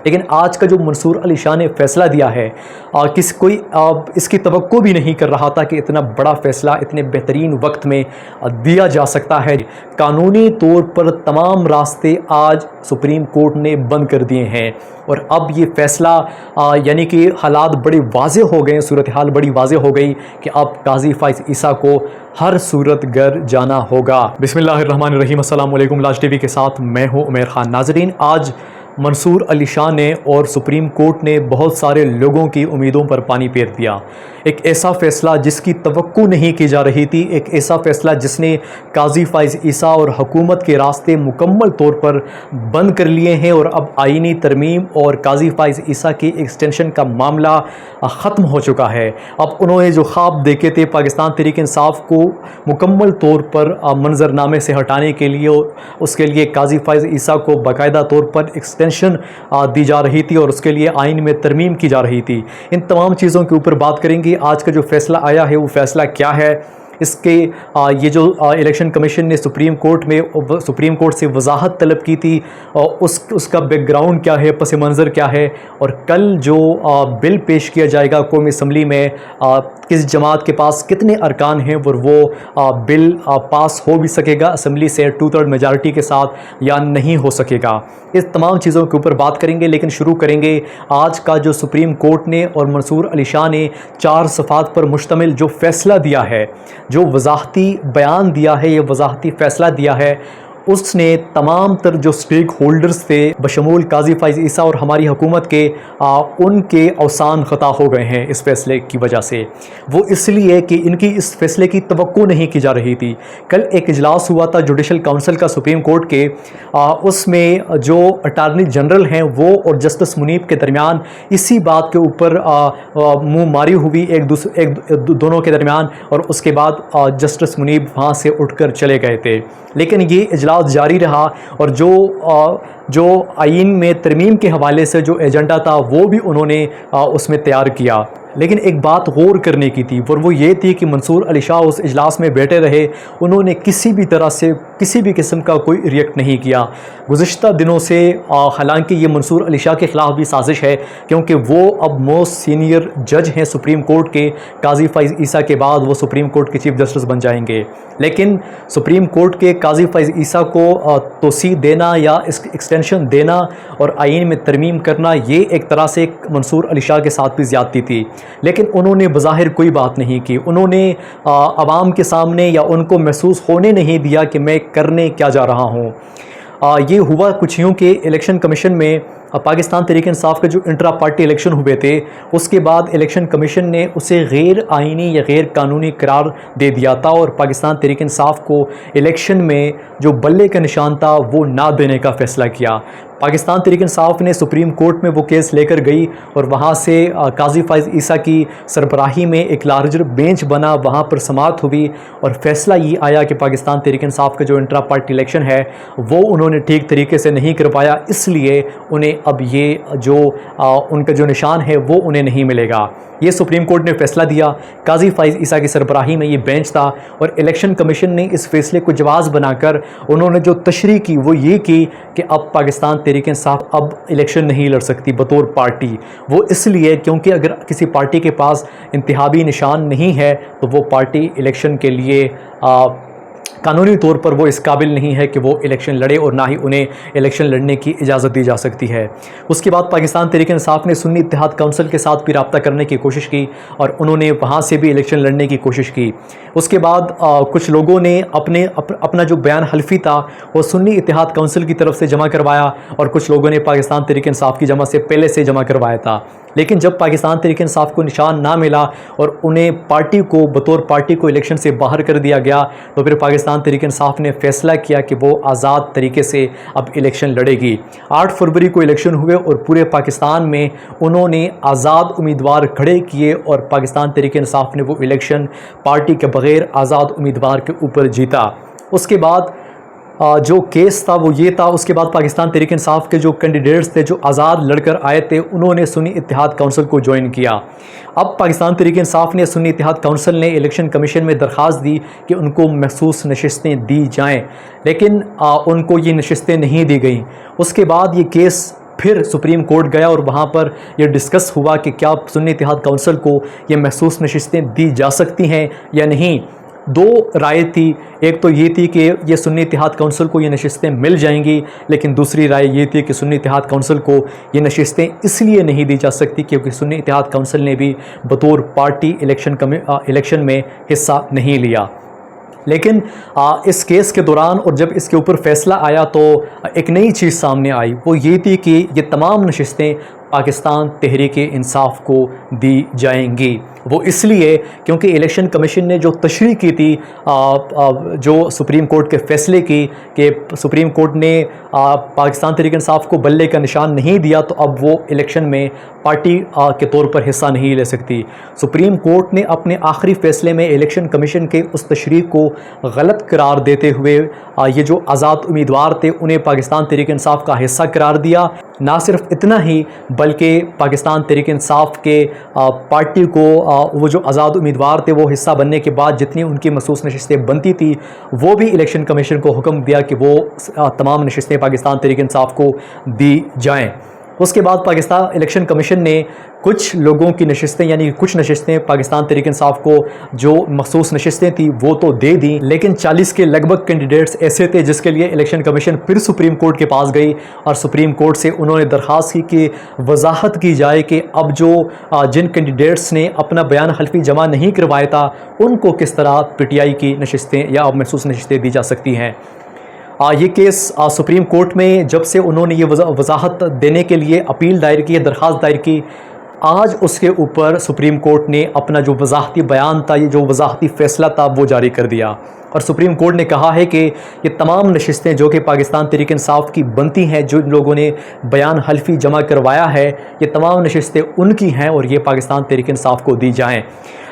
لیکن آج کا جو منصور علی شاہ نے فیصلہ دیا ہے، کوئی اس کی توقع بھی نہیں کر رہا تھا کہ اتنا بڑا فیصلہ اتنے بہترین وقت میں دیا جا سکتا ہے۔ قانونی طور پر تمام راستے آج سپریم کورٹ نے بند کر دیے ہیں، اور اب یہ فیصلہ یعنی کہ حالات بڑے واضح ہو گئے، صورتحال بڑی واضح ہو گئی کہ اب قاضی فائز عیسیٰ کو ہر صورت گھر جانا ہوگا۔ بسم اللہ الرحمن الرحیم۔ السلام علیکم۔ لاج ٹی وی کے ساتھ میں ہوں عمیر خان۔ ناظرین، آج منصور علی شاہ نے اور سپریم کورٹ نے بہت سارے لوگوں کی امیدوں پر پانی پھیر دیا۔ ایک ایسا فیصلہ جس کی توقع نہیں کی جا رہی تھی، ایک ایسا فیصلہ جس نے قاضی فائز عیسیٰ اور حکومت کے راستے مکمل طور پر بند کر لیے ہیں، اور اب آئینی ترمیم اور قاضی فائز عیسیٰ کی ایکسٹینشن کا معاملہ ختم ہو چکا ہے۔ اب انہوں نے جو خواب دیکھے تھے پاکستان تحریک انصاف کو مکمل طور پر منظرنامے سے ہٹانے کے لیے، اس کے لیے قاضی فائز عیسیٰ کو باقاعدہ طور پر ایکسٹینشن دی جا رہی تھی اور اس کے لیے آئین میں ترمیم کی جا رہی تھی۔ ان تمام چیزوں کے اوپر بات کریں گے۔ آج کا جو فیصلہ آیا ہے وہ فیصلہ کیا ہے، اس کے یہ جو الیکشن کمیشن نے سپریم کورٹ سے وضاحت طلب کی تھی، اس کا بیک گراؤنڈ کیا ہے، پس منظر کیا ہے، اور کل جو بل پیش کیا جائے گا قومی اسمبلی میں، کس جماعت کے پاس کتنے ارکان ہیں اور وہ بل پاس ہو بھی سکے گا اسمبلی سے 2/3 میجارٹی کے ساتھ یا نہیں ہو سکے گا۔ اس تمام چیزوں کے اوپر بات کریں گے، لیکن شروع کریں گے آج کا جو سپریم کورٹ نے اور منصور علی شاہ نے 4 صفحات پر مشتمل جو فیصلہ دیا ہے، جو وضاحتی بیان دیا ہے، یہ وضاحتی فیصلہ دیا ہے، اس نے تمام تر جو سٹیک ہولڈرز تھے بشمول قاضی فائز عیسیٰ اور ہماری حکومت کے، ان کے اوسان خطا ہو گئے ہیں اس فیصلے کی وجہ سے۔ وہ اس لیے کہ ان کی اس فیصلے کی توقع نہیں کی جا رہی تھی۔ کل ایک اجلاس ہوا تھا جوڈیشل کونسل کا سپریم کورٹ کے، اس میں جو اٹارنی جنرل ہیں وہ اور جسٹس منیب کے درمیان اسی بات کے اوپر منہ ماری ہوئی دونوں کے درمیان، اور اس کے بعد جسٹس منیب وہاں سے اٹھ کر چلے گئے تھے۔ لیکن یہ اجلاس جاری رہا، اور جو آئین میں ترمیم کے حوالے سے جو ایجنڈا تھا وہ بھی انہوں نے اس میں تیار کیا۔ لیکن ایک بات غور کرنے کی تھی، اور وہ یہ تھی کہ منصور علی شاہ اس اجلاس میں بیٹھے رہے، انہوں نے کسی بھی طرح سے کسی بھی قسم کا کوئی ریئیکٹ نہیں کیا۔ گزشتہ دنوں سے حالانکہ یہ منصور علی شاہ کے خلاف بھی سازش ہے، کیونکہ وہ اب موسٹ سینئر جج ہیں سپریم کورٹ کے، قاضی فائز عیسیٰ کے بعد وہ سپریم کورٹ کے چیف جسٹس بن جائیں گے، لیکن سپریم کورٹ کے قاضی فائز عیسیٰ کو توسیع دینا یا ایکسٹینشن دینا اور آئین میں ترمیم کرنا، یہ ایک طرح سے منصور علی شاہ کے ساتھ بھی زیادتی تھی۔ لیکن انہوں نے بظاہر کوئی بات نہیں کی، انہوں نے عوام کے سامنے یا ان کو محسوس ہونے نہیں دیا کہ میں کرنے کیا جا رہا ہوں۔ یہ ہوا کچھ یوں کہ الیکشن کمیشن میں پاکستان تحریک انصاف کے جو انٹرا پارٹی الیکشن ہوئے تھے، اس کے بعد الیکشن کمیشن نے اسے غیر آئینی یا غیر قانونی قرار دے دیا تھا، اور پاکستان تحریک انصاف کو الیکشن میں جو بلے کا نشان تھا وہ نہ دینے کا فیصلہ کیا۔ پاکستان تحریک انصاف نے سپریم کورٹ میں وہ کیس لے کر گئی، اور وہاں سے قاضی فائز عیسیٰ کی سربراہی میں ایک لارجر بینچ بنا، وہاں پر سماعت ہوئی، اور فیصلہ یہ آیا کہ پاکستان تحریک انصاف کا جو انٹرا پارٹی الیکشن ہے وہ انہوں نے ٹھیک طریقے سے نہیں کروایا، اس لیے انہیں اب یہ جو ان کا جو نشان ہے وہ انہیں نہیں ملے گا۔ یہ سپریم کورٹ نے فیصلہ دیا، قاضی فائز عیسیٰ کی سربراہی میں یہ بینچ تھا، اور الیکشن کمیشن نے اس فیصلے کو جواز بنا کر انہوں نے جو تشریح کی وہ یہ کی کہ اب پاکستان تحریک انصاف اب الیکشن نہیں لڑ سکتی بطور پارٹی۔ وہ اس لیے کیونکہ اگر کسی پارٹی کے پاس انتخابی نشان نہیں ہے تو وہ پارٹی الیکشن کے لیے قانونی طور پر وہ اس قابل نہیں ہے کہ وہ الیکشن لڑے، اور نہ ہی انہیں الیکشن لڑنے کی اجازت دی جا سکتی ہے۔ اس کے بعد پاکستان تحریک انصاف نے سنی اتحاد کونسل کے ساتھ بھی رابطہ کرنے کی کوشش کی، اور انہوں نے وہاں سے بھی الیکشن لڑنے کی کوشش کی۔ اس کے بعد کچھ لوگوں نے اپنا جو بیان حلفی تھا وہ سنی اتحاد کونسل کی طرف سے جمع کروایا، اور کچھ لوگوں نے پاکستان تحریک انصاف کی جمع سے پہلے سے جمع کروایا تھا۔ لیکن جب پاکستان تحریک انصاف کو نشان نہ ملا اور انہیں پارٹی کو بطور پارٹی کو الیکشن سے باہر کر دیا گیا، تو پھر پاکستان تحریک انصاف نے فیصلہ کیا کہ وہ آزاد طریقے سے اب الیکشن لڑے گی۔ 8 فروری کو الیکشن ہوئے، اور پورے پاکستان میں انہوں نے آزاد امیدوار کھڑے کیے، اور پاکستان تحریک انصاف نے وہ الیکشن پارٹی کے بغیر آزاد امیدوار کے اوپر جیتا۔ اس کے بعد جو کیس تھا وہ یہ تھا، اس کے بعد پاکستان تحریک انصاف کے جو کینڈیڈیٹس تھے جو آزاد لڑ کر آئے تھے، انہوں نے سنی اتحاد کونسل کو جوائن کیا۔ اب پاکستان تحریک انصاف نے سنی اتحاد کونسل نے الیکشن کمیشن میں درخواست دی کہ ان کو مخصوص نشستیں دی جائیں، لیکن ان کو یہ نشستیں نہیں دی گئیں۔ اس کے بعد یہ کیس پھر سپریم کورٹ گیا اور وہاں پر یہ ڈسکس ہوا کہ کیا سنی اتحاد کونسل کو یہ محسوس نشستیں دی جا سکتی ہیں یا نہیں۔ دو رائے تھی، ایک تو یہ تھی کہ یہ سنی اتحاد کونسل کو یہ نشستیں مل جائیں گی، لیکن دوسری رائے یہ تھی کہ سنی اتحاد کونسل کو یہ نشستیں اس لیے نہیں دی جا سکتی کیونکہ سنی اتحاد کونسل نے بھی بطور پارٹی الیکشن میں حصہ نہیں لیا۔ لیکن اس کیس کے دوران اور جب اس کے اوپر فیصلہ آیا تو ایک نئی چیز سامنے آئی، وہ یہ تھی کہ یہ تمام نشستیں پاکستان تحریک انصاف کو دی جائیں گی۔ وہ اس لیے کیونکہ الیکشن کمیشن نے جو تشریح کی تھی جو سپریم کورٹ کے فیصلے کی کہ سپریم کورٹ نے پاکستان تحریک انصاف کو بلے کا نشان نہیں دیا تو اب وہ الیکشن میں پارٹی کے طور پر حصہ نہیں لے سکتی۔ سپریم کورٹ نے اپنے آخری فیصلے میں الیکشن کمیشن کے اس تشریح کو غلط قرار دیتے ہوئے یہ جو آزاد امیدوار تھے انہیں پاکستان تحریک انصاف کا حصہ قرار دیا۔ نہ صرف اتنا ہی بلکہ پاکستان تحریک انصاف کے پارٹی کو وہ جو آزاد امیدوار تھے وہ حصہ بننے کے بعد جتنی ان کی مخصوص نشستیں بنتی تھی وہ بھی الیکشن کمیشن کو حکم دیا کہ وہ تمام نشستیں پاکستان تحریک انصاف کو دی جائیں۔ اس کے بعد پاکستان الیکشن کمیشن نے کچھ لوگوں کی نشستیں یعنی کچھ نشستیں پاکستان تحریک انصاف کو جو مخصوص نشستیں تھیں وہ تو دے دیں، لیکن 40 کے لگ بھگ کینڈیڈیٹس ایسے تھے جس کے لیے الیکشن کمیشن پھر سپریم کورٹ کے پاس گئی اور سپریم کورٹ سے انہوں نے درخواست کی کہ وضاحت کی جائے کہ اب جو جن کینڈیڈیٹس نے اپنا بیان حلفی جمع نہیں کروایا تھا ان کو کس طرح پی ٹی آئی کی نشستیں یا مخصوص نشستیں دی جا سکتی ہیں۔ یہ کیس سپریم کورٹ میں جب سے انہوں نے یہ وضاحت دینے کے لیے اپیل دائر کی، درخواست دائر کی، آج اس کے اوپر سپریم کورٹ نے اپنا جو وضاحتی بیان تھا، یہ جو وضاحتی فیصلہ تھا وہ جاری کر دیا اور سپریم کورٹ نے کہا ہے کہ یہ تمام نشستیں جو کہ پاکستان تحریک انصاف کی بنتی ہیں، جو لوگوں نے بیان حلفی جمع کروایا ہے، یہ تمام نشستیں ان کی ہیں اور یہ پاکستان تحریک انصاف کو دی جائیں۔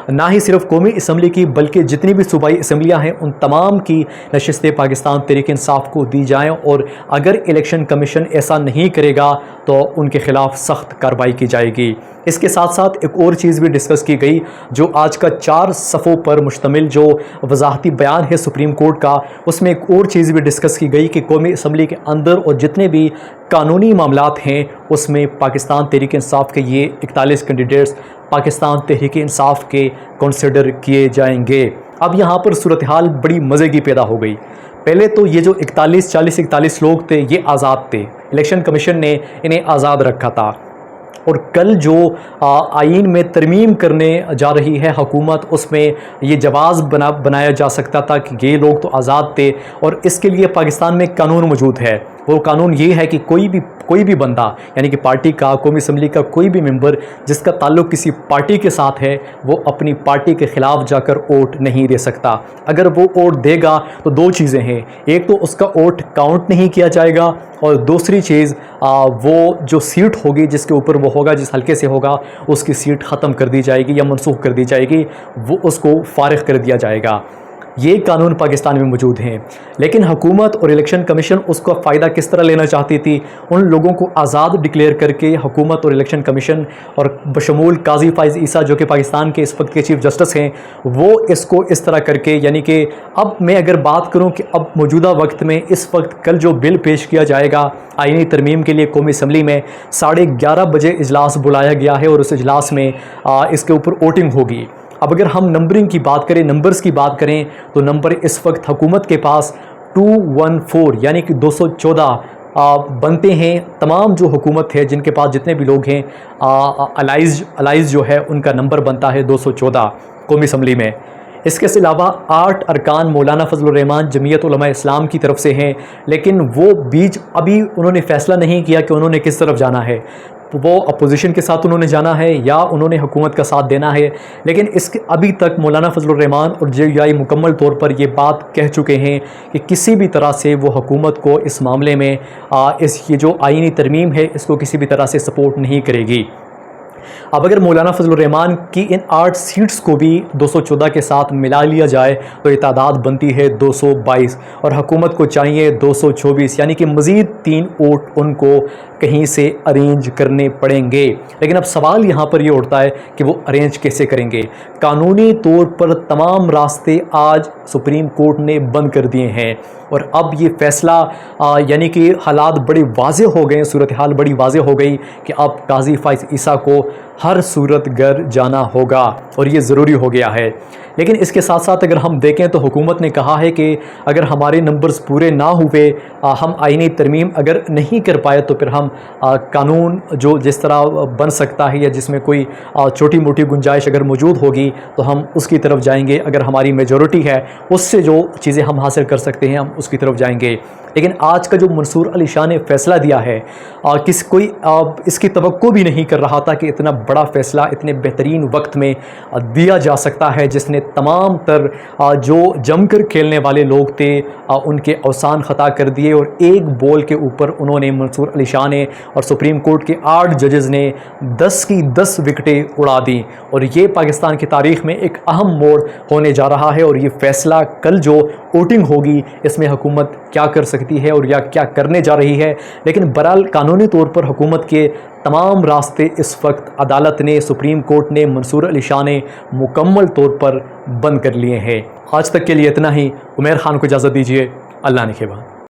نہ ہی صرف قومی اسمبلی کی بلکہ جتنی بھی صوبائی اسمبلیاں ہیں ان تمام کی نشستیں پاکستان تحریک انصاف کو دی جائیں اور اگر الیکشن کمیشن ایسا نہیں کرے گا تو ان کے خلاف سخت کارروائی کی جائے گی۔ اس کے ساتھ ساتھ ایک اور چیز بھی ڈسکس کی گئی جو آج کا 4 صفوں پر مشتمل جو وضاحتی بیان ہے سپریم کورٹ کا، اس میں ایک اور چیز بھی ڈسکس کی گئی کہ قومی اسمبلی کے اندر اور جتنے بھی قانونی معاملات ہیں اس میں پاکستان تحریک انصاف کے یہ 41 کینڈیڈیٹس پاکستان تحریک انصاف کے کنسیڈر کیے جائیں گے۔ اب یہاں پر صورتحال بڑی مزے کی پیدا ہو گئی۔ پہلے تو یہ جو 41 لوگ تھے یہ آزاد تھے، الیکشن کمیشن نے انہیں آزاد رکھا تھا، اور کل جو آئین میں ترمیم کرنے جا رہی ہے حکومت اس میں یہ جواز بنایا جا سکتا تھا کہ یہ لوگ تو آزاد تھے اور اس کے لیے پاکستان میں قانون موجود ہے۔ وہ قانون یہ ہے کہ کوئی بھی بندہ یعنی کہ پارٹی کا، قومی اسمبلی کا کوئی بھی ممبر جس کا تعلق کسی پارٹی کے ساتھ ہے وہ اپنی پارٹی کے خلاف جا کر ووٹ نہیں دے سکتا۔ اگر وہ ووٹ دے گا تو 2 چیزیں ہیں، ایک تو اس کا ووٹ کاؤنٹ نہیں کیا جائے گا اور دوسری چیز وہ جو سیٹ ہوگی جس کے اوپر وہ ہوگا، جس حلقے سے ہوگا، اس کی سیٹ ختم کر دی جائے گی یا منسوخ کر دی جائے گی، وہ اس کو فارغ کر دیا جائے گا۔ یہ قانون پاکستان میں موجود ہیں، لیکن حکومت اور الیکشن کمیشن اس کا فائدہ کس طرح لینا چاہتی تھی؟ ان لوگوں کو آزاد ڈکلیئر کر کے حکومت اور الیکشن کمیشن اور بشمول قاضی فائز عیسیٰ جو کہ پاکستان کے اس وقت کے چیف جسٹس ہیں، وہ اس کو اس طرح کر کے یعنی کہ اب میں اگر بات کروں کہ اب موجودہ وقت میں اس وقت کل جو بل پیش کیا جائے گا آئینی ترمیم کے لیے قومی اسمبلی میں 11:30 بجے اجلاس بلایا گیا ہے اور اس اجلاس میں اس کے اوپر ووٹنگ ہوگی۔ اب اگر ہم نمبرنگ کی بات کریں، نمبرز کی بات کریں تو نمبر اس وقت حکومت کے پاس 214 یعنی کہ 214 بنتے ہیں۔ تمام جو حکومت ہے جن کے پاس جتنے بھی لوگ ہیں الائز جو ہے ان کا نمبر بنتا ہے 214 قومی اسمبلی میں۔ اس کے علاوہ 8 ارکان مولانا فضل الرحمان جمعیت علماء اسلام کی طرف سے ہیں، لیکن وہ ابھی انہوں نے فیصلہ نہیں کیا کہ انہوں نے کس طرف جانا ہے، وہ اپوزیشن کے ساتھ انہوں نے جانا ہے یا انہوں نے حکومت کا ساتھ دینا ہے۔ لیکن ابھی تک مولانا فضل الرحمان اور JUI مکمل طور پر یہ بات کہہ چکے ہیں کہ کسی بھی طرح سے وہ حکومت کو اس معاملے میں یہ جو آئینی ترمیم ہے اس کو کسی بھی طرح سے سپورٹ نہیں کرے گی۔ اب اگر مولانا فضل الرحمان کی ان 8 سیٹس کو بھی 214 کے ساتھ ملا لیا جائے تو یہ تعداد بنتی ہے 222 اور حکومت کو چاہیے 224 یعنی کہ مزید 3 ووٹ ان کو کہیں سے ارینج کرنے پڑیں گے۔ لیکن اب سوال یہاں پر یہ اٹھتا ہے کہ وہ ارینج کیسے کریں گے؟ قانونی طور پر تمام راستے آج سپریم کورٹ نے بند کر دیے ہیں اور اب یہ فیصلہ یعنی کہ حالات بڑے واضح ہو گئے ہیں، صورتحال بڑی واضح ہو گئی کہ اب قاضی فائز عیسیٰ کو ہر صورت گھر جانا ہوگا اور یہ ضروری ہو گیا ہے۔ لیکن اس کے ساتھ ساتھ اگر ہم دیکھیں تو حکومت نے کہا ہے کہ اگر ہمارے نمبرز پورے نہ ہوئے، ہم آئینی ترمیم اگر نہیں کر پائے تو پھر ہم قانون جو جس طرح بن سکتا ہے یا جس میں کوئی چھوٹی موٹی گنجائش اگر موجود ہوگی تو ہم اس کی طرف جائیں گے، اگر ہماری میجورٹی ہے اس سے جو چیزیں ہم حاصل کر سکتے ہیں ہم اس کی طرف جائیں گے۔ لیکن آج کا جو منصور علی شاہ نے فیصلہ دیا ہے، کوئی اس کی توقع بھی نہیں کر رہا تھا کہ اتنا بڑا فیصلہ اتنے بہترین وقت میں دیا جا سکتا ہے، جس نے تمام تر جو جم کر کھیلنے والے لوگ تھے ان کے اوسان خطا کر دیے، اور ایک بال کے اوپر انہوں نے منصور علی شاہ نے اور سپریم کورٹ کے 8 ججز نے 10 کی 10 وکٹیں اڑا دیں، اور یہ پاکستان کی تاریخ میں ایک اہم موڑ ہونے جا رہا ہے۔ اور یہ فیصلہ کل جو ووٹنگ ہوگی اس میں حکومت کیا کر سکتی ہے اور یا کیا کرنے جا رہی ہے، لیکن برحال قانونی طور پر حکومت کے تمام راستے اس وقت عدالت نے، سپریم کورٹ نے، منصور علی شاہ نے مکمل طور پر بند کر لیے ہیں۔ آج تک کے لیے اتنا ہی۔ عمیر خان کو اجازت دیجیے، اللہ نگہبان۔